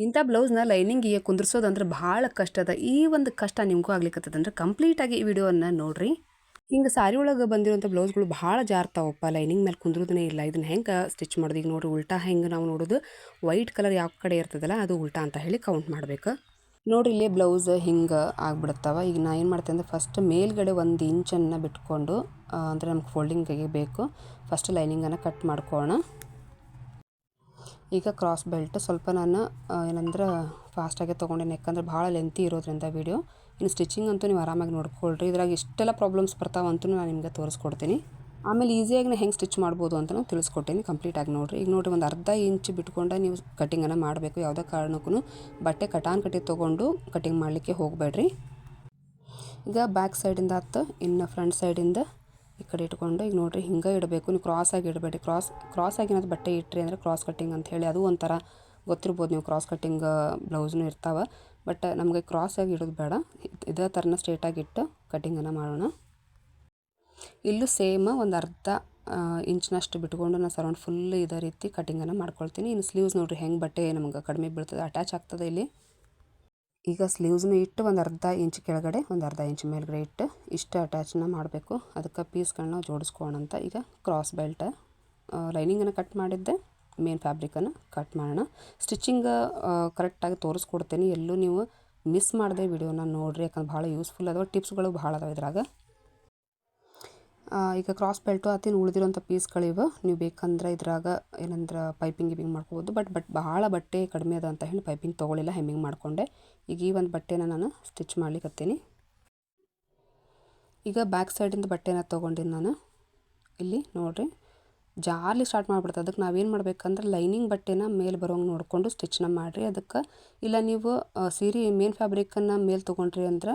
ಇಂಥ ಬ್ಲೌಸ್ನ ಲೈನಿಂಗಿಗೆ ಕುಂದ್ರಿಸೋದಂದ್ರೆ ಭಾಳ ಕಷ್ಟ ಅದ. ಈ ಒಂದು ಕಷ್ಟ ನಿಮಗೂ ಆಗ್ಲಿಕ್ಕತ್ತದಂದ್ರೆ ಕಂಪ್ಲೀಟಾಗಿ ಈ ವಿಡಿಯೋವನ್ನು ನೋಡಿರಿ. ಹಿಂಗೆ ಸಾರಿ ಒಳಗೆ ಬಂದಿರೋಂಥ ಬ್ಲೌಸ್ಗಳು ಭಾಳ ಜಾರ್ತಾವಪ್ಪ, ಲೈನಿಂಗ್ ಮೇಲೆ ಕುಂದ್ರೋದೇ ಇಲ್ಲ. ಇದನ್ನು ಹೆಂಗೆ ಸ್ಟಿಚ್ ಮಾಡೋದು? ಈಗ ನೋಡಿರಿ, ಉಲ್ಟಾ ಹೆಂಗೆ ನಾವು ನೋಡೋದು, ವೈಟ್ ಕಲರ್ ಯಾವ ಕಡೆ ಇರ್ತದಲ್ಲ ಅದು ಉಲ್ಟಾ ಅಂತ ಹೇಳಿ ಕೌಂಟ್ ಮಾಡಬೇಕು. ನೋಡಿರಿ, ಇಲ್ಲಿ ಬ್ಲೌಸ್ ಹಿಂಗೆ ಆಗ್ಬಿಡ್ತಾವ. ಈಗ ನಾ ಏನು ಮಾಡ್ತೇನೆ ಅಂದರೆ ಫಸ್ಟ್ ಮೇಲ್ಗಡೆ 1 ಇಂಚನ್ನು ಬಿಟ್ಕೊಂಡು, ಅಂದರೆ ನಮ್ಗೆ ಫೋಲ್ಡಿಂಗಿಗೆ ಬೇಕು, ಫಸ್ಟ್ ಲೈನಿಂಗನ್ನು ಕಟ್ ಮಾಡ್ಕೊಳ್ಳೋಣ. ಈಗ ಕ್ರಾಸ್ ಬೆಲ್ಟ್ ಸ್ವಲ್ಪ ನಾನು ಏನಂದ್ರೆ ಫಾಸ್ಟಾಗೆ ತೊಗೊಂಡೇನೆ, ಯಾಕಂದ್ರೆ ಭಾಳ ಲೆಂತಿ ಇರೋದ್ರಿಂದ ವೀಡಿಯೋ. ಇನ್ನು ಸ್ಟಿಚಿಂಗ್ ಅಂತೂ ನೀವು ಆರಾಮಾಗಿ ನೋಡ್ಕೊಳ್ರಿ. ಇದ್ರಾಗ ಇಷ್ಟೆಲ್ಲ ಪ್ರಾಬ್ಲಮ್ಸ್ ಬರ್ತಾವಂತೂ ನಾನು ನಿಮಗೆ ತೋರಿಸ್ಕೊಡ್ತೀನಿ. ಆಮೇಲೆ ಈಸಿಯಾಗಿ ಹೆಂಗೆ ಸ್ಟಿಚ್ ಮಾಡ್ಬೋದು ಅಂತ ನಾನು ತಿಳಿಸ್ಕೊಡ್ತೀನಿ. ಕಂಪ್ಲೀಟಾಗಿ ನೋಡಿರಿ. ಈಗ ನೋಡಿರಿ, ಒಂದು ಅರ್ಧ ಇಂಚ್ ಬಿಟ್ಕೊಂಡು ನೀವು ಕಟ್ಟಿಂಗನ್ನು ಮಾಡಬೇಕು. ಯಾವುದೇ ಕಾರಣಕ್ಕೂ ಬಟ್ಟೆ ಕಟಾನ್ ಕಟ್ಟಿ ತೊಗೊಂಡು ಕಟ್ಟಿಂಗ್ ಮಾಡಲಿಕ್ಕೆ ಹೋಗಬೇಡ್ರಿ. ಈಗ ಬ್ಯಾಕ್ ಸೈಡಿಂದ ಆಯ್ತು, ಇನ್ನು ಫ್ರಂಟ್ ಸೈಡಿಂದ ಈ ಕಡೆ ಇಟ್ಕೊಂಡು ಈಗ ನೋಡಿರಿ ಹಿಂಗೆ ಇಡಬೇಕು. ನೀವು ಕ್ರಾಸಾಗಿ ಇಡಬೇಡಿ. ಕ್ರಾಸಾಗಿ ಏನಾದ್ರು ಬಟ್ಟೆ ಇಟ್ಟರೆ ಅಂದರೆ ಕ್ರಾಸ್ ಕಟ್ಟಿಂಗ್ ಅಂತ ಹೇಳಿ ಅದು ಒಂಥರ ಗೊತ್ತಿರ್ಬೋದು. ನೀವು ಕ್ರಾಸ್ ಕಟ್ಟಿಂಗ್ ಬ್ಲೌಸ್ನೂ ಇರ್ತಾವೆ, ಬಟ್ ನಮಗೆ ಕ್ರಾಸಾಗಿ ಇಡೋದು ಬೇಡ. ಇದೇ ಥರನ ಸ್ಟ್ರೇಟಾಗಿಟ್ಟು ಕಟ್ಟಿಂಗನ್ನು ಮಾಡೋಣ. ಇಲ್ಲೂ ಸೇಮ್ ಒಂದು ಅರ್ಧ ಇಂಚ್ನಷ್ಟು ಬಿಟ್ಕೊಂಡು ನಾನು ಸರೌಂಡ್ ಫುಲ್ ಇದೇ ರೀತಿ ಕಟ್ಟಿಂಗನ್ನು ಮಾಡ್ಕೊಳ್ತೀನಿ. ಇನ್ನು ಸ್ಲೀವ್ಸ್ ನೋಡಿರಿ ಹೆಂಗೆ ಬಟ್ಟೆ ನಮ್ಗೆ ಕಡಿಮೆ ಬೀಳ್ತದೆ, ಅಟ್ಯಾಚ್ ಆಗ್ತದೆ ಇಲ್ಲಿ. ಈಗ ಸ್ಲೀವ್ಸ್ನು ಇಟ್ಟು ಒಂದು ಅರ್ಧ ಇಂಚ್ ಕೆಳಗಡೆ, ಒಂದು ಅರ್ಧ ಇಂಚ್ ಮೇಲ್ಗಡೆ ಇಟ್ಟು ಇಷ್ಟು ಅಟ್ಯಾಚನ್ನ ಮಾಡಬೇಕು. ಅದಕ್ಕೆ ಪೀಸ್ಗಳನ್ನ ಜೋಡಿಸ್ಕೊಳ್ಳೋಣ ಅಂತ. ಈಗ ಕ್ರಾಸ್ ಬೆಲ್ಟ್ ಲೈನಿಂಗನ್ನು ಕಟ್ ಮಾಡಿದ್ದೆ, ಮೇನ್ ಫ್ಯಾಬ್ರಿಕನ್ನು ಕಟ್ ಮಾಡೋಣ. ಸ್ಟಿಚಿಂಗ್ ಕರೆಕ್ಟಾಗಿ ತೋರಿಸ್ಕೊಡ್ತೀನಿ, ಎಲ್ಲೂ ನೀವು ಮಿಸ್ ಮಾಡದೆ ವಿಡಿಯೋನ ನೋಡಿರಿ, ಯಾಕಂದ್ರೆ ಭಾಳ ಯೂಸ್ಫುಲ್ ಅದಾವೆ, ಟಿಪ್ಸ್ಗಳು ಭಾಳ ಅದಾವೆ ಇದ್ರಾಗ. ಈಗ ಕ್ರಾಸ್ ಬೆಲ್ಟು ಅತಿನ ಉಳಿದಿರೋಂಥ ಪೀಸ್ಗಳಿವೆ. ನೀವು ಬೇಕಂದ್ರೆ ಇದ್ರಾಗ ಏನಂದ್ರೆ ಪೈಪಿಂಗ್ ಗಿಪಿಂಗ್ ಮಾಡ್ಕೋಬೋದು, ಬಟ್ ಭಾಳ ಬಟ್ಟೆ ಕಡಿಮೆ ಅದ ಅಂತ ಹೇಳಿ ಪೈಪಿಂಗ್ ತೊಗೊಳಿಲ್ಲ, ಹೆಮ್ಮಿಂಗ್ ಮಾಡಿಕೊಂಡೆ. ಈಗ ಈ ಒಂದು ಬಟ್ಟೆನ ನಾನು ಸ್ಟಿಚ್ ಮಾಡ್ಲಿಕ್ಕತ್ತೀನಿ. ಈಗ ಬ್ಯಾಕ್ ಸೈಡಿಂದ ಬಟ್ಟೆನ ತೊಗೊಂಡಿನಿ ನಾನು. ಇಲ್ಲಿ ನೋಡಿರಿ ಜಾರ್ಲಿ ಸ್ಟಾರ್ಟ್ ಮಾಡಿಬಿಡ್ತದೆ. ಅದಕ್ಕೆ ನಾವೇನು ಮಾಡ್ಬೇಕಂದ್ರೆ ಲೈನಿಂಗ್ ಬಟ್ಟೆನ ಮೇಲೆ ಬರೋಂಗೆ ನೋಡಿಕೊಂಡು ಸ್ಟಿಚ್ನ ಮಾಡಿರಿ. ಅದಕ್ಕೆ ಇಲ್ಲ ನೀವು ಸೀರೆ ಮೇನ್ ಫ್ಯಾಬ್ರಿಕನ್ನು ಮೇಲೆ ತೊಗೊಂಡ್ರಿ ಅಂದ್ರೆ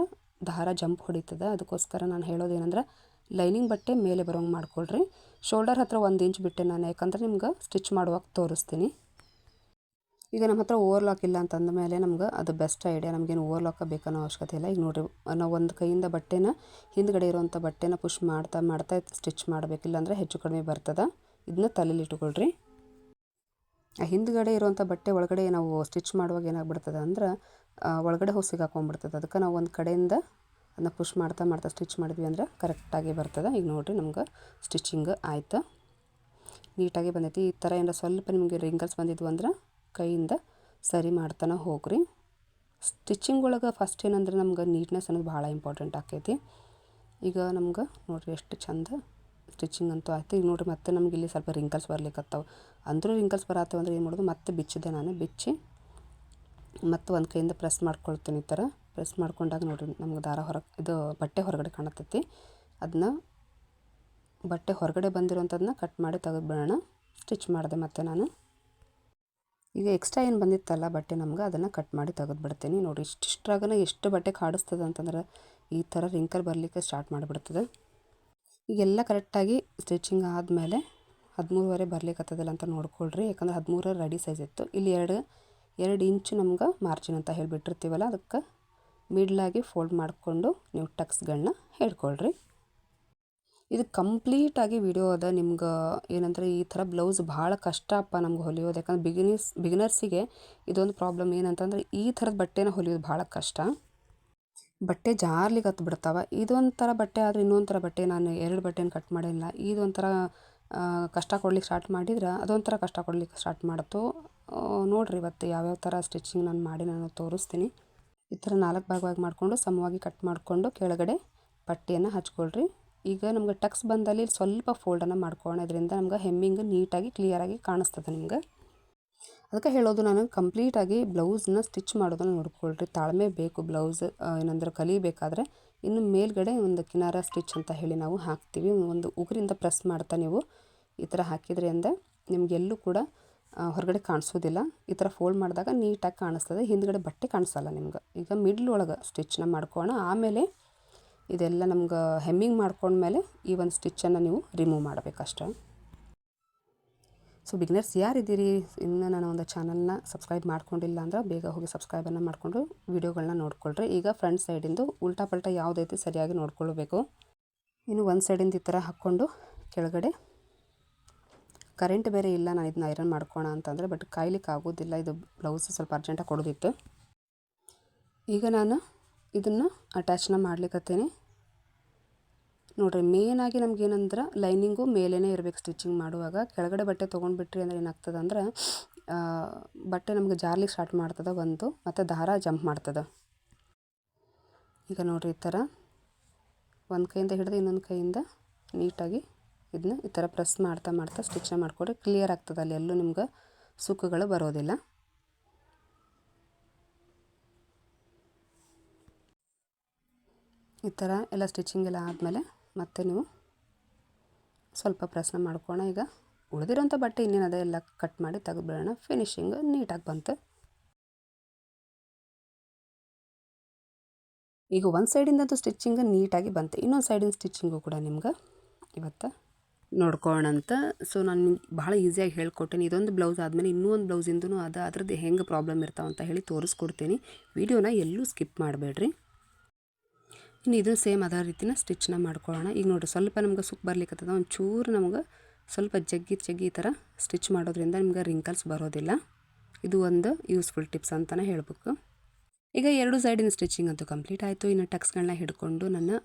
ದಾರ ಜಂಪ್ ಹೊಡಿತದೆ. ಅದಕ್ಕೋಸ್ಕರ ನಾನು ಹೇಳೋದೇನೆಂದ್ರೆ ಲೈನಿಂಗ್ ಬಟ್ಟೆ ಮೇಲೆ ಬರೋಂಗೆ ಮಾಡ್ಕೊಳ್ರಿ. ಶೋಲ್ಡರ್ ಹತ್ರ 1 ಇಂಚ್ ಬಿಟ್ಟೆ ನಾನು, ಯಾಕಂದ್ರೆ ನಿಮ್ಗೆ ಸ್ಟಿಚ್ ಮಾಡುವಾಗ ತೋರಿಸ್ತೀನಿ. ಈಗ ನಮ್ಮ ಹತ್ರ ಓವರ್ಲಾಕ್ ಇಲ್ಲ ಅಂತಂದ ಮೇಲೆ ನಮ್ಗೆ ಅದು ಬೆಸ್ಟ್ ಐಡಿಯಾ. ನಮಗೇನು ಓವರ್ಲಾಕ ಬೇಕನ್ನೋ ಅವಶ್ಯಕತೆ ಇಲ್ಲ. ಈಗ ನೋಡಿರಿ, ನಾವು ಒಂದು ಕೈಯಿಂದ ಬಟ್ಟೆನ ಹಿಂದ್ಗಡೆ ಇರೋವಂಥ ಬಟ್ಟೆನ ಪುಷ್ ಮಾಡ್ತಾ ಮಾಡ್ತಾ ಸ್ಟಿಚ್ ಮಾಡಬೇಕಿಲ್ಲ ಅಂದರೆ ಹೆಚ್ಚು ಕಡಿಮೆ ಬರ್ತದೆ. ಇದನ್ನ ತಲೆಯಲ್ಲಿ ಇಟ್ಕೊಳ್ರಿ. ಆ ಹಿಂದ್ಗಡೆ ಇರೋವಂಥ ಬಟ್ಟೆ ಒಳಗಡೆ ನಾವು ಸ್ಟಿಚ್ ಮಾಡುವಾಗ ಏನಾಗ್ಬಿಡ್ತದೆ ಅಂದ್ರೆ ಒಳಗಡೆ ಹೋಗಿ ಸಿಗಾಕೊಂಡ್ಬಿಡ್ತದೆ. ಅದಕ್ಕೆ ನಾವು ಒಂದು ಕಡೆಯಿಂದ ಅದನ್ನ ಪುಷ್ ಮಾಡ್ತಾ ಮಾಡ್ತಾ ಸ್ಟಿಚ್ ಮಾಡಿದ್ವಿ ಅಂದ್ರೆ ಕರೆಕ್ಟಾಗಿ ಬರ್ತದೆ. ಈಗ ನೋಡಿರಿ, ನಮ್ಗೆ ಸ್ಟಿಚಿಂಗ್ ಆಯ್ತು, ನೀಟಾಗಿ ಬಂದೈತಿ. ಈ ಥರ ಏನಾರ ಸ್ವಲ್ಪ ನಿಮಗೆ ರಿಂಗಲ್ಸ್ ಬಂದಿದ್ವು ಅಂದ್ರೆ ಕೈಯಿಂದ ಸರಿ ಮಾಡ್ತಾನೆ ಹೋಗ್ರಿ. ಸ್ಟಿಚಿಂಗ್ ಒಳಗೆ ಫಸ್ಟ್ ಏನಂದ್ರೆ ನಮ್ಗೆ ನೀಟ್ನೆಸ್ ಅನ್ನೋದು ಭಾಳ ಇಂಪಾರ್ಟೆಂಟ್ ಆಕೈತಿ. ಈಗ ನಮ್ಗೆ ನೋಡಿರಿ ಎಷ್ಟು ಚಂದ ಸ್ಟಿಚಿಂಗ್ ಅಂತೂ ಆಯ್ತು. ಈಗ ನೋಡಿರಿ, ಮತ್ತೆ ನಮ್ಗೆ ಇಲ್ಲಿ ಸ್ವಲ್ಪ ರಿಂಕಲ್ಸ್ ಬರ್ಲಿಕ್ಕತ್ತಾವೆ. ಅಂದರೂ ರಿಂಕಲ್ಸ್ ಬರತ್ತವೆ ಅಂದರೆ ಏನು ಮಾಡೋದು, ಮತ್ತೆ ಬಿಚ್ಚಿದೆ ನಾನು. ಬಿಚ್ಚಿ ಮತ್ತು ಒಂದು ಕೈಯಿಂದ ಪ್ರೆಸ್ ಮಾಡ್ಕೊಳ್ತೀನಿ. ಈ ಥರ ಪ್ರೆಸ್ ಮಾಡ್ಕೊಂಡಾಗ ನೋಡಿರಿ ನಮ್ಗೆ ದಾರ ಇದು ಬಟ್ಟೆ ಹೊರಗಡೆ ಕಾಣತ್ತೈತಿ. ಅದನ್ನ ಬಟ್ಟೆ ಹೊರಗಡೆ ಬಂದಿರೋಂಥದ್ದನ್ನ ಕಟ್ ಮಾಡಿ ತೆಗೆದುಬಿಡೋಣ. ಸ್ಟಿಚ್ ಮಾಡಿದೆ ಮತ್ತೆ ನಾನು. ಈಗ ಎಕ್ಸ್ಟ್ರಾ ಏನು ಬಂದಿತ್ತಲ್ಲ ಬಟ್ಟೆ ನಮ್ಗೆ, ಅದನ್ನು ಕಟ್ ಮಾಡಿ ತೆಗೆದುಬಿಡ್ತೀನಿ. ನೋಡಿ, ಇಷ್ಟಿಷ್ಟ್ರಾಗನೇ ಎಷ್ಟು ಬಟ್ಟೆ ಕಾಡಿಸ್ತದೆ ಅಂತಂದ್ರೆ ಈ ಥರ ರಿಂಕಲ್ ಬರಲಿಕ್ಕೆ ಸ್ಟಾರ್ಟ್ ಮಾಡಿಬಿಡ್ತದೆ. ಈಗೆಲ್ಲ ಕರೆಕ್ಟಾಗಿ ಸ್ಟಿಚಿಂಗ್ ಆದಮೇಲೆ 13.5 ಬರಲಿಕ್ಕತ್ತದಿಲ್ಲ ಅಂತ ನೋಡ್ಕೊಳ್ರಿ, ಯಾಕಂದ್ರೆ 13 ರೆಡಿ ಸೈಜ್ ಇತ್ತು. ಇಲ್ಲಿ 2 ಇಂಚು ನಮ್ಗೆ ಮಾರ್ಜಿನ್ ಅಂತ ಹೇಳಿಬಿಟ್ಟಿರ್ತೀವಲ್ಲ, ಅದಕ್ಕೆ ಮಿಡ್ಲಾಗಿ ಫೋಲ್ಡ್ ಮಾಡಿಕೊಂಡು ನೀವು ಟಕ್ಸ್ಗಳನ್ನ ಹೇಳ್ಕೊಳ್ರಿ. ಇದು ಕಂಪ್ಲೀಟಾಗಿ ವಿಡಿಯೋ ಅದ. ನಿಮ್ಗೆ ಏನಂದರೆ ಈ ಥರ ಬ್ಲೌಸ್ ಭಾಳ ಕಷ್ಟಪ್ಪ ನಮ್ಗೆ ಹೊಲಿಯೋದು, ಯಾಕಂದ್ರೆ ಬಿಗಿನರ್ಸಿಗೆ ಇದೊಂದು ಪ್ರಾಬ್ಲಮ್ ಏನಂತಂದರೆ ಈ ಥರದ ಬಟ್ಟೆನ ಹೊಲಿಯೋದು ಭಾಳ ಕಷ್ಟ. ಬಟ್ಟೆ ಜಾರ್ಲಿಕ್ಕೆ ಹತ್ತು ಬಿಡ್ತಾವೆ. ಇದೊಂಥರ ಬಟ್ಟೆ ಆದರೆ ಇನ್ನೊಂಥರ ಬಟ್ಟೆ, ನಾನು 2 ಬಟ್ಟೆನ ಕಟ್ ಮಾಡಿಲ್ಲ. ಇದೊಂಥರ ಕಷ್ಟ ಕೊಡ್ಲಿಕ್ಕೆ ಸ್ಟಾರ್ಟ್ ಮಾಡಿದ್ರೆ ಅದೊಂಥರ ಕಷ್ಟ ಕೊಡ್ಲಿಕ್ಕೆ ಸ್ಟಾರ್ಟ್ ಮಾಡ್ತು. ನೋಡಿರಿ ಇವತ್ತು ಯಾವ್ಯಾವ ಥರ ಸ್ಟಿಚಿಂಗ್ ನಾನು ಮಾಡಿ ನಾನು ತೋರಿಸ್ತೀನಿ. ಈ ಥರ 4 ಭಾಗವಾಗಿ ಮಾಡಿಕೊಂಡು ಸಮವಾಗಿ ಕಟ್ ಮಾಡಿಕೊಂಡು ಕೆಳಗಡೆ ಪಟ್ಟಿಯನ್ನು ಹಚ್ಕೊಳ್ರಿ. ಈಗ ನಮ್ಗೆ ಟಕ್ಸ್ ಬಂದಲ್ಲಿ ಸ್ವಲ್ಪ ಫೋಲ್ಡನ್ನು ಮಾಡ್ಕೊಳ್ಳೋಣ. ಇದರಿಂದ ನಮ್ಗೆ ಹೆಮ್ಮಿಂಗ್ ನೀಟಾಗಿ ಕ್ಲಿಯರಾಗಿ ಕಾಣಿಸ್ತದೆ ನಿಮ್ಗೆ. ಅದಕ್ಕೆ ಹೇಳೋದು ನಾನು, ಕಂಪ್ಲೀಟಾಗಿ ಬ್ಲೌಸ್ನ ಸ್ಟಿಚ್ ಮಾಡೋದನ್ನು ನೋಡ್ಕೊಳ್ರಿ. ತಾಳ್ಮೆ ಬೇಕು ಬ್ಲೌಸ್ ಏನಂದ್ರೆ ಕಲಿಬೇಕಾದ್ರೆ. ಇನ್ನು ಮೇಲ್ಗಡೆ ಒಂದು ಕಿನಾರ ಸ್ಟಿಚ್ ಅಂತ ಹೇಳಿ ನಾವು ಹಾಕ್ತೀವಿ. ಒಂದು ಉಗುರಿಂದ ಪ್ರೆಸ್ ಮಾಡ್ತಾ ನೀವು ಈ ಥರ ಹಾಕಿದ್ರಿ ಅಂದರೆ ನಿಮಗೆಲ್ಲೂ ಕೂಡ ಹೊರಗಡೆ ಕಾಣಿಸೋದಿಲ್ಲ. ಈ ಥರ ಫೋಲ್ಡ್ ಮಾಡಿದಾಗ ನೀಟಾಗಿ ಕಾಣಿಸ್ತದೆ, ಹಿಂದ್ಗಡೆ ಬಟ್ಟೆ ಕಾಣಿಸಲ್ಲ ನಿಮ್ಗೆ. ಈಗ ಮಿಡ್ಲ್ ಒಳಗೆ ಸ್ಟಿಚ್ನ ಮಾಡ್ಕೊಳ್ಳೋಣ. ಆಮೇಲೆ ಇದೆಲ್ಲ ನಮ್ಗೆ ಹೆಮ್ಮಿಂಗ್ ಮಾಡ್ಕೊಂಡ್ಮೇಲೆ ಈ ಒಂದು ಸ್ಟಿಚ್ಚನ್ನು ನೀವು ರಿಮೂವ್ ಮಾಡಬೇಕಷ್ಟೆ. ಸೊ ಬಿಗಿನರ್ಸ್ ಯಾರಿದ್ದೀರಿ, ಇನ್ನು ನಾನು ಒಂದು ಚಾನಲ್ನ ಸಬ್ಸ್ಕ್ರೈಬ್ ಮಾಡ್ಕೊಂಡಿಲ್ಲ ಅಂದ್ರೆ ಬೇಗ ಹೋಗಿ ಸಬ್ಸ್ಕ್ರೈಬನ್ನು ಮಾಡಿಕೊಂಡು ವೀಡಿಯೋಗಳನ್ನ ನೋಡ್ಕೊಳ್ರಿ. ಈಗ ಫ್ರಂಟ್ ಸೈಡಿಂದು ಉಲ್ಟಾ ಪಲ್ಟಾ ಯಾವುದೈತಿ ಸರಿಯಾಗಿ ನೋಡ್ಕೊಳ್ಬೇಕು. ಇನ್ನು ಒಂದು ಸೈಡಿಂದ ಈ ಥರ ಹಾಕ್ಕೊಂಡು ಕೆಳಗಡೆ ಕರೆಂಟ್ ಬೇರೆ ಇಲ್ಲ, ನಾನು ಇದನ್ನ ಐರನ್ ಮಾಡ್ಕೋಣ ಅಂತಂದರೆ, ಬಟ್ ಕಾಯ್ಲಿಕ್ಕೆ ಆಗೋದಿಲ್ಲ. ಇದು ಬ್ಲೌಸ್ ಸ್ವಲ್ಪ ಅರ್ಜೆಂಟಾಗಿ ಕೊಡೋದಿತ್ತು. ಈಗ ನಾನು ಇದನ್ನು ಅಟ್ಯಾಚ್ನ ಮಾಡ್ಲಿಕ್ಕತ್ತೇನೆ. ನೋಡಿರಿ, ಮೇನಾಗಿ ನಮಗೇನಂದ್ರೆ ಲೈನಿಂಗು ಮೇಲೇ ಇರಬೇಕು ಸ್ಟಿಚಿಂಗ್ ಮಾಡುವಾಗ. ಕೆಳಗಡೆ ಬಟ್ಟೆ ತೊಗೊಂಡ್ಬಿಟ್ರಿ ಅಂದರೆ ಏನಾಗ್ತದೆ ಅಂದ್ರೆ ಬಟ್ಟೆ ನಮ್ಗೆ ಜಾರ್ಲಿಕ್ಕೆ ಸ್ಟಾರ್ಟ್ ಮಾಡ್ತದೆ ಒಂದು, ಮತ್ತು ದಾರ ಜಂಪ್ ಮಾಡ್ತದೆ. ಈಗ ನೋಡಿರಿ, ಈ ಥರ ಒಂದು ಕೈಯಿಂದ ಹಿಡಿದು ಇನ್ನೊಂದು ಕೈಯಿಂದ ನೀಟಾಗಿ ಇದನ್ನ ಈ ಥರ ಪ್ರೆಸ್ ಮಾಡ್ತಾ ಮಾಡ್ತಾ ಸ್ಟಿಚ್ನ ಮಾಡಿಕೊಡ್ರಿ. ಕ್ಲಿಯರ್ ಆಗ್ತದೆ, ಅಲ್ಲಿ ಎಲ್ಲೂ ನಿಮ್ಗೆ ಸುಕ್ಕುಗಳು ಬರೋದಿಲ್ಲ. ಈ ಥರ ಎಲ್ಲ ಸ್ಟಿಚಿಂಗ್ ಎಲ್ಲ ಆದಮೇಲೆ ಮತ್ತೆ ನೀವು ಸ್ವಲ್ಪ ಪ್ರೆಸ್ನ ಮಾಡ್ಕೋಣ. ಈಗ ಉಳಿದಿರೋಂಥ ಬಟ್ಟೆ ಇನ್ನೇನದ ಎಲ್ಲ ಕಟ್ ಮಾಡಿ ತೆಗೆದುಬಿಡೋಣ. ಫಿನಿಶಿಂಗ್ ನೀಟಾಗಿ ಬಂತು. ಈಗ ಒಂದು ಸೈಡಿಂದಂತೂ ಸ್ಟಿಚಿಂಗ್ ನೀಟಾಗಿ ಬಂತು. ಇನ್ನೊಂದು ಸೈಡಿನ ಸ್ಟಿಚಿಂಗು ಕೂಡ ನಿಮ್ಗೆ ಇವತ್ತು ನೋಡ್ಕೊಳ್ಳೋಣ ಅಂತ. ಸೊ ನಾನು ಭಾಳ ಈಸಿಯಾಗಿ ಹೇಳ್ಕೊಟ್ಟೇನೆ. ಇದೊಂದು ಬ್ಲೌಸ್ ಆದಮೇಲೆ ಇನ್ನೂ ಒಂದು ಬ್ಲೌಸಿಂದೂ ಅದ್ರದ್ದು ಹೆಂಗೆ ಪ್ರಾಬ್ಲಮ್ ಇರ್ತಾವಂತ ಹೇಳಿ ತೋರಿಸ್ಕೊಡ್ತೀನಿ. ವಿಡಿಯೋನ ಎಲ್ಲೂ ಸ್ಕಿಪ್ ಮಾಡಬೇಡ್ರಿ. ಇನ್ನು ಇದು ಸೇಮ್ ಅದೇ ರೀತಿನ ಸ್ಟಿಚ್ನ ಮಾಡ್ಕೊಳ್ಳೋಣ. ಈಗ ನೋಡಿರಿ, ಸ್ವಲ್ಪ ನಮ್ಗೆ ಸುಕ್ ಬರ್ಲಿಕ್ಕತ್ತದ. ಒಂಚೂರು ನಮ್ಗೆ ಸ್ವಲ್ಪ ಜಗ್ಗಿ ಈ ಥರ ಸ್ಟಿಚ್ ಮಾಡೋದ್ರಿಂದ ನಿಮ್ಗೆ ರಿಂಕಲ್ಸ್ ಬರೋದಿಲ್ಲ. ಇದು ಒಂದು ಯೂಸ್ಫುಲ್ ಟಿಪ್ಸ್ ಅಂತಲೇ ಹೇಳ್ಬೇಕು. ಈಗ ಎರಡು ಸೈಡಿನ ಸ್ಟಿಚಿಂಗ್ ಅಂತೂ ಕಂಪ್ಲೀಟ್ ಆಯಿತು. ಇನ್ನು ಟಕ್ಸ್ಗಳನ್ನ ಹಿಡ್ಕೊಂಡು ನನ್ನ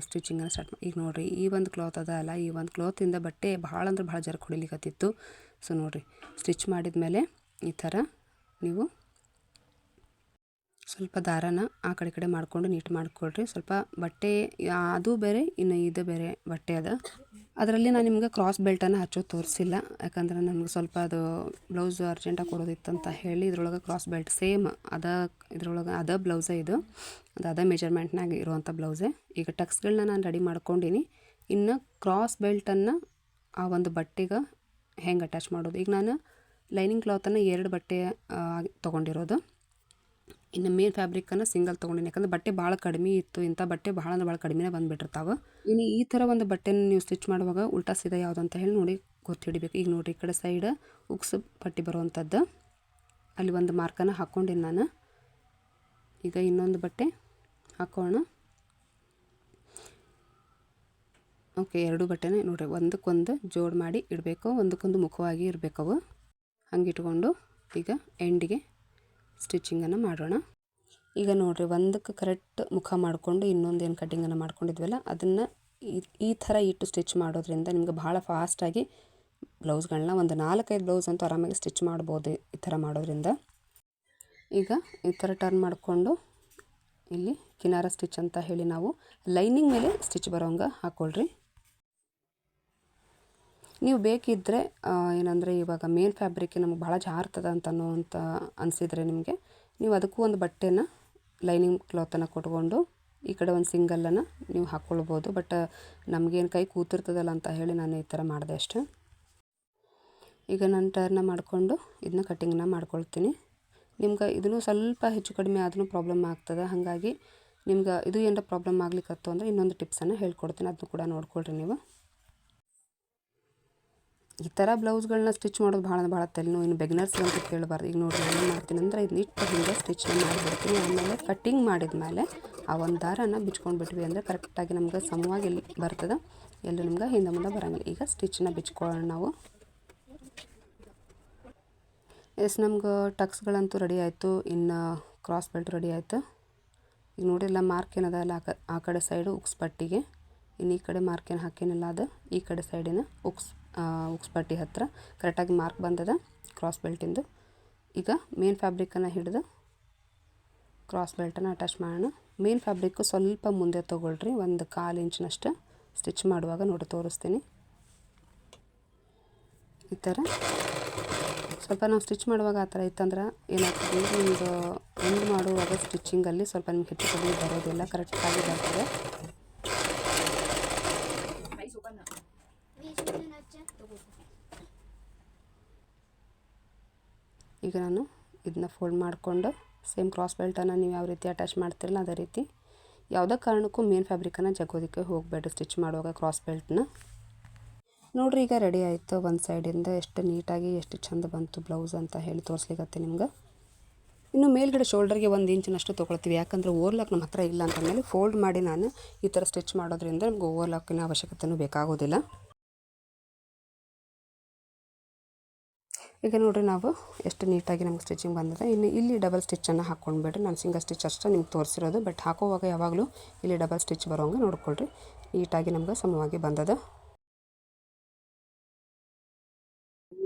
ಸ್ಟಿಚಿಂಗನ್ನು ಸ್ಟಾರ್ಟ್ ಮಾಡಿ. ಈಗ ನೋಡಿರಿ, ಈ ಒಂದು ಕ್ಲಾತ್ ಅದ ಅಲ್ಲ, ಈ ಒಂದು ಕ್ಲಾತಿಂದ ಬಟ್ಟೆ ಭಾಳ ಅಂದ್ರೆ ಭಾಳ ಜರ್ಕ್ ಹೊಡಿಲಿಕ್ಕತ್ತಿತ್ತು. ಸೊ ನೋಡಿರಿ, ಸ್ಟಿಚ್ ಮಾಡಿದ ಮೇಲೆ ಈ ಥರ ನೀವು ಸ್ವಲ್ಪ ದಾರನ ಆ ಕಡೆ ಮಾಡಿಕೊಂಡು ನೀಟ್ ಮಾಡಿಕೊಳ್ರಿ. ಸ್ವಲ್ಪ ಬಟ್ಟೆ ಅದು ಬೇರೆ, ಇನ್ನು ಇದು ಬೇರೆ ಬಟ್ಟೆ ಅದ. ಅದರಲ್ಲಿ ನಾನು ನಿಮ್ಗೆ ಕ್ರಾಸ್ ಬೆಲ್ಟನ್ನು ಹಚ್ಚೋದು ತೋರಿಸಿಲ್ಲ, ಯಾಕಂದ್ರೆ ನನಗೆ ಸ್ವಲ್ಪ ಅದು ಬ್ಲೌಸ್ ಅರ್ಜೆಂಟಾಗಿ ಕೊಡೋದಿತ್ತಂತ ಹೇಳಿ ಇದ್ರೊಳಗೆ ಕ್ರಾಸ್ ಬೆಲ್ಟ್ ಸೇಮ್ ಇದ್ರೊಳಗೆ ಅದ ಬ್ಲೌಸೇ ಇದು, ಅದೇ ಮೆಜರ್ಮೆಂಟ್ನಾಗ ಇರುವಂಥ ಬ್ಲೌಸೇ. ಈಗ ಟಕ್ಸ್ಗಳನ್ನ ನಾನು ರೆಡಿ ಮಾಡ್ಕೊಂಡೀನಿ. ಇನ್ನು ಕ್ರಾಸ್ ಬೆಲ್ಟನ್ನು ಆ ಒಂದು ಬಟ್ಟೆಗೆ ಹೆಂಗೆ ಅಟ್ಯಾಚ್ ಮಾಡೋದು. ಈಗ ನಾನು ಲೈನಿಂಗ್ ಕ್ಲಾತನ್ನು 2 ಬಟ್ಟೆ ತೊಗೊಂಡಿರೋದು. ಇನ್ನು ಮೇನ್ ಫ್ಯಾಬ್ರಿಕನ್ನು ಸಿಂಗಲ್ ತೊಗೊಂಡಿನಿ, ಯಾಕಂದರೆ ಬಟ್ಟೆ ಭಾಳ ಕಡಿಮೆ ಇತ್ತು. ಇಂಥ ಬಟ್ಟೆ ಭಾಳ ಅಂದ್ರೆ ಭಾಳ ಕಡಿಮೆನೇ ಬಂದುಬಿಟ್ಟಿರ್ತಾವೆ. ಇನ್ನು ಈ ಥರ ಒಂದು ಬಟ್ಟೆನ ನೀವು ಸ್ಟಿಚ್ ಮಾಡುವಾಗ ಉಲ್ಟಾ ಸೀದಾ ಯಾವುದು ಅಂತ ಹೇಳಿ ನೋಡಿ ಗೊತ್ತಿಡಬೇಕು. ಈಗ ನೋಡಿರಿ, ಈ ಕಡೆ ಸೈಡ್ ಉಕ್ಸ್ ಪಟ್ಟಿ ಬರುವಂಥದ್ದು ಅಲ್ಲಿ ಒಂದು ಮಾರ್ಕನ್ನು ಹಾಕ್ಕೊಂಡಿನಿ ನಾನು. ಈಗ ಇನ್ನೊಂದು ಬಟ್ಟೆ ಹಾಕೋಣ. ಓಕೆ, 2 ಬಟ್ಟೆನೇ ನೋಡಿರಿ ಒಂದಕ್ಕೊಂದು ಜೋಡು ಮಾಡಿ ಇಡಬೇಕು, ಒಂದಕ್ಕೊಂದು ಮುಖವಾಗಿ ಇರಬೇಕವು. ಹಂಗೆ ಇಟ್ಕೊಂಡು ಈಗ ಎಂಡಿಗೆ ಸ್ಟಿಚಿಂಗನ್ನು ಮಾಡೋಣ. ಈಗ ನೋಡಿರಿ, ಒಂದಕ್ಕೆ ಕರೆಕ್ಟ್ ಮುಖ ಮಾಡಿಕೊಂಡು ಇನ್ನೊಂದು ಏನು ಕಟ್ಟಿಂಗನ್ನು ಮಾಡ್ಕೊಂಡಿದ್ವಲ್ಲ ಅದನ್ನು ಈ ಥರ ಇಟ್ಟು ಸ್ಟಿಚ್ ಮಾಡೋದ್ರಿಂದ ನಿಮ್ಗೆ ಭಾಳ ಫಾಸ್ಟಾಗಿ ಬ್ಲೌಸ್ಗಳನ್ನ ಒಂದು 4-5 ಬ್ಲೌಸ್ ಅಂತೂ ಆರಾಮಾಗಿ ಸ್ಟಿಚ್ ಮಾಡ್ಬೋದು ಈ ಥರ ಮಾಡೋದ್ರಿಂದ. ಈಗ ಈ ಥರ ಟರ್ನ್ ಮಾಡಿಕೊಂಡು ಇಲ್ಲಿ ಕಿನಾರ ಸ್ಟಿಚ್ ಅಂತ ಹೇಳಿ ನಾವು ಲೈನಿಂಗ್ ಮೇಲೆ ಸ್ಟಿಚ್ ಬರೋಂಗೆ ಹಾಕ್ಕೊಳ್ರಿ. ನೀವು ಬೇಕಿದ್ದರೆ ಏನಂದರೆ ಇವಾಗ ಮೇನ್ ಫ್ಯಾಬ್ರಿಕ್ ನಮಗೆ ಭಾಳ ಜಾರ್ತದ ಅಂತ ಅನಿಸಿದರೆ ನಿಮಗೆ, ನೀವು ಅದಕ್ಕೂ ಒಂದು ಬಟ್ಟೆನ ಲೈನಿಂಗ್ ಕ್ಲಾತನ್ನು ಕೊಟ್ಕೊಂಡು ಈ ಕಡೆ ಒಂದು ಸಿಂಗಲನ್ನು ನೀವು ಹಾಕ್ಕೊಳ್ಬೋದು. ಬಟ್ ನಮಗೇನು ಕೈ ಕೂತಿರ್ತದಲ್ಲ ಅಂತ ಹೇಳಿ ನಾನು ಈ ಥರ ಮಾಡಿದೆ ಅಷ್ಟೇ. ಈಗ ನಾನು ಟರ್ನ ಮಾಡಿಕೊಂಡು ಇದನ್ನ ಕಟ್ಟಿಂಗನ್ನ ಮಾಡ್ಕೊಳ್ತೀನಿ. ನಿಮ್ಗೆ ಇದನ್ನು ಸ್ವಲ್ಪ ಹೆಚ್ಚು ಕಡಿಮೆ ಆದ್ರೂ ಪ್ರಾಬ್ಲಮ್ ಆಗ್ತದೆ. ಹಾಗಾಗಿ ನಿಮ್ಗೆ ಇದು ಏನಾರ ಪ್ರಾಬ್ಲಮ್ ಆಗ್ಲಿಕ್ಕತ್ತು ಅಂದರೆ ಇನ್ನೊಂದು ಟಿಪ್ಸನ್ನು ಹೇಳ್ಕೊಡ್ತೀನಿ, ಅದನ್ನು ಕೂಡ ನೋಡ್ಕೊಳ್ರಿ ನೀವು. ಈ ಥರ ಬ್ಲೌಸ್ಗಳನ್ನ ಸ್ಟಿಚ್ ಮಾಡೋದು ಭಾಳ ತಲೆನೋವು. ಇನ್ನು ಬೆಗ್ನರ್ಸ್ಗೆ ಅಂತ ಕೇಳಬಾರ್ದು. ಈಗ ನೋಡಿ, ಏನು ಮಾಡ್ತೀನಿ ಅಂದರೆ ಇದು ಇಟ್ಟು ಹಿಂಗೆ ಸ್ಟಿಚ್ನ ಮಾಡಿಬಿಡ್ತೀನಿ. ಆಮೇಲೆ ಕಟ್ಟಿಂಗ್ ಮಾಡಿದ ಮೇಲೆ ಆ ಒಂದು ದಾರನ ಬಿಚ್ಕೊಂಡು ಬಿಟ್ವಿ ಅಂದರೆ ಕರೆಕ್ಟಾಗಿ ನಮ್ಗೆ ಸಮವಾಗಿ ಎಲ್ಲಿ ಬರ್ತದೆ, ಎಲ್ಲೂ ನಿಮ್ಗೆ ಹಿಂದೆ ಮುಂದೆ ಬರೋಂಗಿಲ್ಲ. ಈಗ ಸ್ಟಿಚ್ನ ಬಿಚ್ಕೊಳ್ಳೋಣ ನಾವು. ನಮ್ಗೆ ಟಕ್ಸ್ಗಳಂತೂ ರೆಡಿ ಆಯಿತು. ಇನ್ನು ಕ್ರಾಸ್ ಬೆಲ್ಟ್ ರೆಡಿ ಆಯಿತು. ಈಗ ನೋಡಿಲ್ಲ, ಮಾರ್ಕ್ ಏನದ ಅಲ್ಲ ಆ ಕಡೆ ಸೈಡು ಉಕ್ಸ್ ಪಟ್ಟಿಗೆ, ಇನ್ನು ಈ ಕಡೆ ಮಾರ್ಕ್ ಏನು ಹಾಕೇನಿಲ್ಲ, ಅದು ಈ ಕಡೆ ಸೈಡಿನ ಉಕ್ಸ್ ಪಟ್ಟಿ ಹತ್ತಿರ ಕರೆಕ್ಟಾಗಿ ಮಾರ್ಕ್ ಬಂದದ ಕ್ರಾಸ್ ಬೆಲ್ಟಿಂದು. ಈಗ ಮೇನ್ ಫ್ಯಾಬ್ರಿಕನ್ನು ಹಿಡಿದು ಕ್ರಾಸ್ ಬೆಲ್ಟನ್ನು ಅಟ್ಯಾಚ್ ಮಾಡೋಣ. ಮೇನ್ ಫ್ಯಾಬ್ರಿಕ್ಕು ಸ್ವಲ್ಪ ಮುಂದೆ ತೊಗೊಳ್ರಿ, ಒಂದು 1/4 ಇಂಚಿನಷ್ಟು ಸ್ಟಿಚ್ ಮಾಡುವಾಗ ನೋಡಿ ತೋರಿಸ್ತೀನಿ. ಈ ಥರ ಸ್ವಲ್ಪ ನಾವು ಸ್ಟಿಚ್ ಮಾಡುವಾಗ ಆ ಥರ ಇತ್ತಂದ್ರೆ ಏನಾಗ್ತದೆ, ನಿಮ್ಗೆ ಎಂಡ್ ಮಾಡುವಾಗ ಸ್ಟಿಚಿಂಗಲ್ಲಿ ಸ್ವಲ್ಪ ನಿಮ್ಗೆ ಹೆಚ್ಚು ಕಡಿಮೆ ಬರೋದಿಲ್ಲ, ಕರೆಕ್ಟಾಗಿ ಬರ್ತದೆ. ಈಗ ನಾನು ಇದನ್ನ ಫೋಲ್ಡ್ ಮಾಡಿಕೊಂಡು ಸೇಮ್ ಕ್ರಾಸ್ ಬೆಲ್ಟನ್ನು ನೀವು ಯಾವ ರೀತಿ ಅಟ್ಯಾಚ್ ಮಾಡ್ತಿರಲ್ಲ ಅದೇ ರೀತಿ, ಯಾವುದೇ ಕಾರಣಕ್ಕೂ ಮೇನ್ ಫ್ಯಾಬ್ರಿಕನ್ನು ಜಗೋದಕ್ಕೆ ಹೋಗಬೇಡಿ ಸ್ಟಿಚ್ ಮಾಡುವಾಗ ಕ್ರಾಸ್ ಬೆಲ್ಟ್ನ. ನೋಡಿರಿ, ಈಗ ರೆಡಿ ಆಯಿತು. ಒಂದು ಸೈಡಿಂದ ಎಷ್ಟು ನೀಟಾಗಿ ಎಷ್ಟು ಚಂದ ಬಂತು ಬ್ಲೌಸ್ ಅಂತ ಹೇಳಿ ತೋರಿಸ್ಲಿಕ್ಕೆ ನಿಮ್ಗೆ. ಇನ್ನು ಮೇಲ್ಗಡೆ ಶೋಲ್ಡರ್ಗೆ 1 ಇಂಚಿನಷ್ಟು ತೊಗೊಳ್ತೀವಿ, ಯಾಕಂದರೆ ಓವರ್ಲಾಕ್ ನಮ್ಮ ಹತ್ರ ಇಲ್ಲ ಅಂತಂದಮೇಲೆ ಫೋಲ್ಡ್ ಮಾಡಿ ನಾನು ಈ ಥರ ಸ್ಟಿಚ್ ಮಾಡೋದ್ರಿಂದ ನಮ್ಗೆ ಓವರ್ಲಾಕಿನ ಅವಶ್ಯಕತೆಯೂ ಬೇಕಾಗೋದಿಲ್ಲ. ಈಗ ನೋಡಿರಿ ನಾವು ಎಷ್ಟು ನೀಟಾಗಿ ನಮ್ಗೆ ಸ್ಟಿಚಿಂಗ್ ಬಂದಿದೆ. ಇನ್ನು ಇಲ್ಲಿ ಡಬಲ್ ಸ್ಟಿಚ್ಚನ್ನು ಹಾಕ್ಕೊಂಡ್ಬಿಡ್ರಿ. ನಾನು ಸಿಂಗಲ್ ಸ್ಟಿಚ್ ಅಷ್ಟೇ ನಿಮ್ಗೆ ತೋರಿಸಿರೋದು, ಬಟ್ ಹಾಕೋವಾಗ ಯಾವಾಗಲೂ ಇಲ್ಲಿ ಡಬಲ್ ಸ್ಟಿಚ್ ಬರೋಂಗೆ ನೋಡ್ಕೊಳ್ರಿ. ನೀಟಾಗಿ ನಮ್ಗೆ ಸಮವಾಗಿ ಬಂದದ.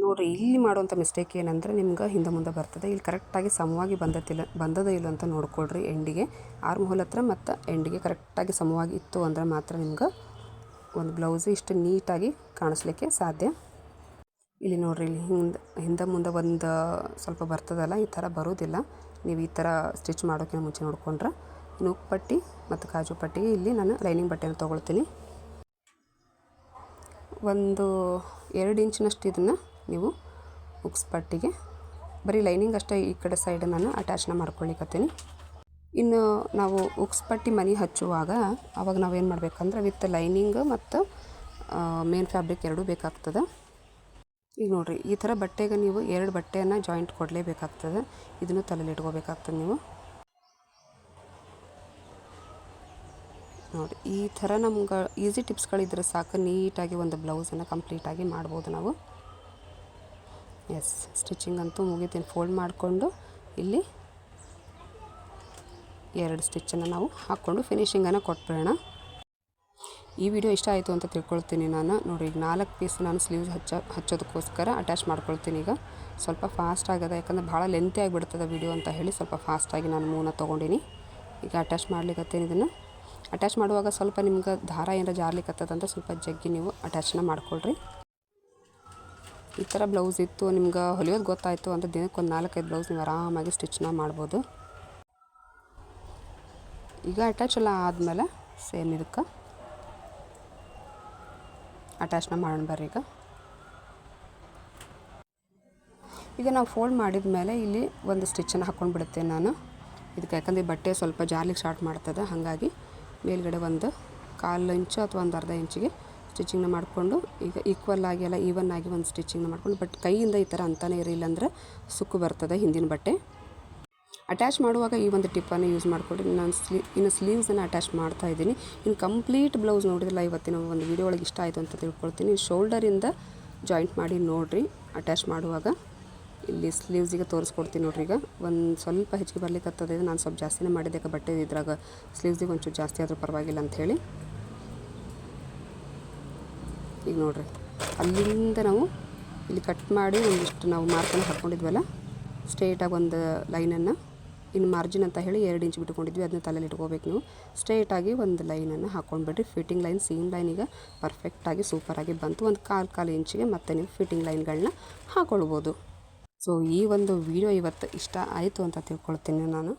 ನೋಡಿರಿ ಇಲ್ಲಿ ಮಾಡುವಂಥ ಮಿಸ್ಟೇಕ್ ಏನಂದರೆ ನಿಮ್ಗೆ ಹಿಂದೆ ಮುಂದೆ ಬರ್ತದೆ. ಇಲ್ಲಿ ಕರೆಕ್ಟಾಗಿ ಸಮವಾಗಿ ಬಂದದ ಇಲ್ಲ ಅಂತ ನೋಡ್ಕೊಳ್ರಿ. ಎಂಡಿಗೆ ಆರ್ಮ್ ಹೋಲ್ ಹತ್ರ ಮತ್ತು ಎಂಡಿಗೆ ಕರೆಕ್ಟಾಗಿ ಸಮವಾಗಿ ಇತ್ತು ಅಂದರೆ ಮಾತ್ರ ನಿಮ್ಗೆ ಒಂದು ಬ್ಲೌಸ್ ಇಷ್ಟು ನೀಟಾಗಿ ಕಾಣಿಸ್ಲಿಕ್ಕೆ ಸಾಧ್ಯ. ಇಲ್ಲಿ ನೋಡಿರಿ, ಇಲ್ಲಿ ಹಿಂದೆ ಮುಂದೆ ಒಂದು ಸ್ವಲ್ಪ ಬರ್ತದಲ್ಲ, ಈ ಥರ ಬರೋದಿಲ್ಲ. ನೀವು ಈ ಥರ ಸ್ಟಿಚ್ ಮಾಡೋಕ್ಕಿಂತ ಮುಂಚೆ ನೋಡ್ಕೊಂಡ್ರೆ. ಇನ್ನು ಉಕ್ಕು ಪಟ್ಟಿ ಮತ್ತು ಕಾಜು ಪಟ್ಟಿಗೆ ಇಲ್ಲಿ ನಾನು ಲೈನಿಂಗ್ ಬಟ್ಟೆನ ತೊಗೊಳ್ತೀನಿ. ಒಂದು 2 ಇಂಚಿನಷ್ಟು ಇದನ್ನು ನೀವು ಉಕ್ಸ್ ಪಟ್ಟಿಗೆ ಬರೀ ಲೈನಿಂಗ್ ಅಷ್ಟೇ ಈ ಕಡೆ ಸೈಡ್ ನಾನು ಅಟ್ಯಾಚ್ನ ಮಾಡ್ಕೊಳ್ಳಿಕತ್ತೀನಿ. ಇನ್ನು ನಾವು ಉಕ್ಸ್ ಪಟ್ಟಿ ಮನೆ ಹಚ್ಚುವಾಗ ಆವಾಗ ನಾವೇನು ಮಾಡಬೇಕಂದ್ರೆ ವಿತ್ ಲೈನಿಂಗ್ ಮತ್ತು ಮೇನ್ ಫ್ಯಾಬ್ರಿಕ್ ಎರಡೂ ಬೇಕಾಗ್ತದೆ. ಈಗ ನೋಡಿರಿ, ಈ ಥರ ಬಟ್ಟೆಗೆ ನೀವು 2 ಬಟ್ಟೆಯನ್ನು ಜಾಯಿಂಟ್ ಕೊಡಲೇಬೇಕಾಗ್ತದೆ. ಇದನ್ನು ತಲೆಯಲ್ಲಿ ಇಟ್ಕೋಬೇಕಾಗ್ತದೆ ನೀವು. ನೋಡಿ, ಈ ಥರ ನಮ್ಗೆ ಈಸಿ ಟಿಪ್ಸ್ಗಳಿದ್ರೆ ಸಾಕು, ನೀಟಾಗಿ ಒಂದು ಬ್ಲೌಸನ್ನು ಕಂಪ್ಲೀಟಾಗಿ ಮಾಡ್ಬೋದು ನಾವು. ಎಸ್, ಸ್ಟಿಚಿಂಗ್ ಅಂತೂ ಮುಗಿತೀನಿ. ಫೋಲ್ಡ್ ಮಾಡಿಕೊಂಡು ಇಲ್ಲಿ 2 ಸ್ಟಿಚ್ಚನ್ನು ನಾವು ಹಾಕ್ಕೊಂಡು ಫಿನಿಶಿಂಗನ್ನು ಕೊಟ್ಬಿಡೋಣ. ಈ ವಿಡಿಯೋ ಇಷ್ಟ ಆಯಿತು ಅಂತ ತಿಳ್ಕೊಳ್ತೀನಿ ನಾನು. ನೋಡಿ, ಈಗ 4 ಪೀಸ್ ನಾನು ಸ್ಲೀವ್ಸ್ ಹಚ್ಚೋದಕ್ಕೋಸ್ಕರ ಅಟ್ಯಾಚ್ ಮಾಡ್ಕೊಳ್ತೀನಿ. ಈಗ ಸ್ವಲ್ಪ ಫಾಸ್ಟ್ ಆಗದ, ಯಾಕಂದರೆ ಭಾಳ ಲೆಂತಿ ಆಗಿಬಿಡ್ತದೆ ವಿಡಿಯೋ ಅಂತ ಹೇಳಿ ಸ್ವಲ್ಪ ಫಾಸ್ಟಾಗಿ ನಾನು 3 ತೊಗೊಂಡಿನಿ. ಈಗ ಅಟ್ಯಾಚ್ ಮಾಡ್ಲಿಕ್ಕತ್ತೇನೆ. ಇದನ್ನು ಅಟ್ಯಾಚ್ ಮಾಡುವಾಗ ಸ್ವಲ್ಪ ನಿಮ್ಗೆ ದಾರ ಏನಾರ ಜಾರ್ಲಿಕ್ಕತ್ತದಂತ ಸ್ವಲ್ಪ ಜಗ್ಗಿ ನೀವು ಅಟ್ಯಾಚ್ನ ಮಾಡ್ಕೊಳ್ರಿ. ಈ ಥರ ಬ್ಲೌಸ್ ಇತ್ತು ನಿಮ್ಗೆ ಹೊಲಿಯೋದು ಗೊತ್ತಾಯಿತು ಅಂದರೆ ದಿನಕ್ಕೆ ಒಂದು 4-5 ಬ್ಲೌಸ್ ನೀವು ಆರಾಮಾಗಿ ಸ್ಟಿಚ್ನ ಮಾಡ್ಬೋದು. ಈಗ ಅಟ್ಯಾಚ್ ಎಲ್ಲ ಆದಮೇಲೆ ಸೇಮ್ ಇದಕ್ಕೆ ಅಟ್ಯಾಚ್ನ ಮಾಡೋಣ ಬರ್ರಿ. ಈಗ ನಾವು ಫೋಲ್ಡ್ ಮಾಡಿದ ಮೇಲೆ ಇಲ್ಲಿ ಒಂದು ಸ್ಟಿಚ್ಚನ್ನು ಹಾಕ್ಕೊಂಡು ಬಿಡುತ್ತೇನೆ ನಾನು ಇದಕ್ಕೆ, ಯಾಕಂದರೆ ಬಟ್ಟೆ ಸ್ವಲ್ಪ ಜಾರ್ಲಿಕ್ಕೆ ಸ್ಟಾರ್ಟ್ ಮಾಡ್ತದೆ. ಹಾಗಾಗಿ ಮೇಲ್ಗಡೆ ಒಂದು 1/4 ಇಂಚು ಅಥವಾ ಒಂದು ಅರ್ಧ ಇಂಚಿಗೆ ಸ್ಟಿಚಿಂಗ್ನ ಮಾಡಿಕೊಂಡು ಈಗ ಈಕ್ವಲ್ ಆಗಿ ಎಲ್ಲ ಈವನ್ ಆಗಿ ಒಂದು ಸ್ಟಿಚಿಂಗ್ನ ಮಾಡ್ಕೊಂಡು, ಬಟ್ ಕೈಯಿಂದ ಈ ಥರ ಅಂತಾನೆ ಇರಲಿಲ್ಲ ಅಂದರೆ ಸುಕ್ಕು ಬರ್ತದೆ ಹಿಂದಿನ ಬಟ್ಟೆ. ಅಟ್ಯಾಚ್ ಮಾಡುವಾಗ ಈ ಒಂದು ಟಿಪ್ಪನ್ನು ಯೂಸ್ ಮಾಡಿಕೊಂಡು ನಾನು ಇನ್ನು ಸ್ಲೀವ್ಸನ್ನು ಅಟ್ಯಾಚ್ ಮಾಡ್ತಾಯಿದ್ದೀನಿ. ಇನ್ನು ಕಂಪ್ಲೀಟ್ ಬ್ಲೌಸ್ ನೋಡಿದ್ರಲ್ಲ ಇವತ್ತಿನ ಒಂದು ವಿಡಿಯೋ ಒಳಗೆ ಇಷ್ಟ ಆಯಿತು ಅಂತ ತಿಳ್ಕೊಳ್ತೀನಿ. ಶೋಲ್ಡರಿಂದ ಜಾಯಿಂಟ್ ಮಾಡಿ ನೋಡಿರಿ ಅಟ್ಯಾಚ್ ಮಾಡುವಾಗ. ಇಲ್ಲಿ ಸ್ಲೀವ್ಸಿಗೆ ತೋರಿಸ್ಕೊಡ್ತೀನಿ ನೋಡ್ರಿ. ಈಗ ಒಂದು ಸ್ವಲ್ಪ ಹೆಚ್ಚಿಗೆ ಬರ್ಲಿಕ್ಕತ್ತದೆ. ನಾನು ಸ್ವಲ್ಪ ಜಾಸ್ತಿನೇ ಮಾಡಿದ್ದೆ ಬಟ್ಟೆ ಇದ್ರಾಗ ಸ್ಲೀವ್ಸಿಗೆ ಒಂಚೂರು ಜಾಸ್ತಿ ಆದರೂ ಪರವಾಗಿಲ್ಲ ಅಂಥೇಳಿ. ಈಗ ನೋಡಿರಿ, ಅಲ್ಲಿಂದ ನಾವು ಇಲ್ಲಿ ಕಟ್ ಮಾಡಿ ಒಂದಿಷ್ಟು ನಾವು ಮಾರ್ಕನ್ನು ಹಾಕ್ಕೊಂಡಿದ್ವಲ್ಲ, ಸ್ಟ್ರೇಟಾಗಿ ಒಂದು ಲೈನನ್ನು, ಇನ್ನು ಮಾರ್ಜಿನ್ ಅಂತ ಹೇಳಿ 2 ಇಂಚ್ ಬಿಟ್ಕೊಂಡಿದ್ವಿ, ಅದನ್ನ ತಲೆಯಲ್ಲಿ ಇಟ್ಕೋಬೇಕು ನೀವು. ಸ್ಟ್ರೇಟಾಗಿ ಒಂದು ಲೈನನ್ನು ಹಾಕ್ಕೊಂಡ್ಬಿಡ್ರಿ. ಫಿಟ್ಟಿಂಗ್ ಲೈನ್, ಸೀಮ್ ಲೈನ್ ಈಗ ಪರ್ಫೆಕ್ಟಾಗಿ ಸೂಪರಾಗಿ ಬಂತು. ಒಂದು 1/4 ಇಂಚಿಗೆ ಮತ್ತೆ ನೀವು ಫಿಟ್ಟಿಂಗ್ ಲೈನ್ಗಳನ್ನ ಹಾಕ್ಕೊಳ್ಬೋದು. ಸೊ ಈ ಒಂದು ವಿಡಿಯೋ ಇವತ್ತು ಇಷ್ಟ ಆಯಿತು ಅಂತ ತಿಳ್ಕೊಳ್ತೀನಿ ನಾನು.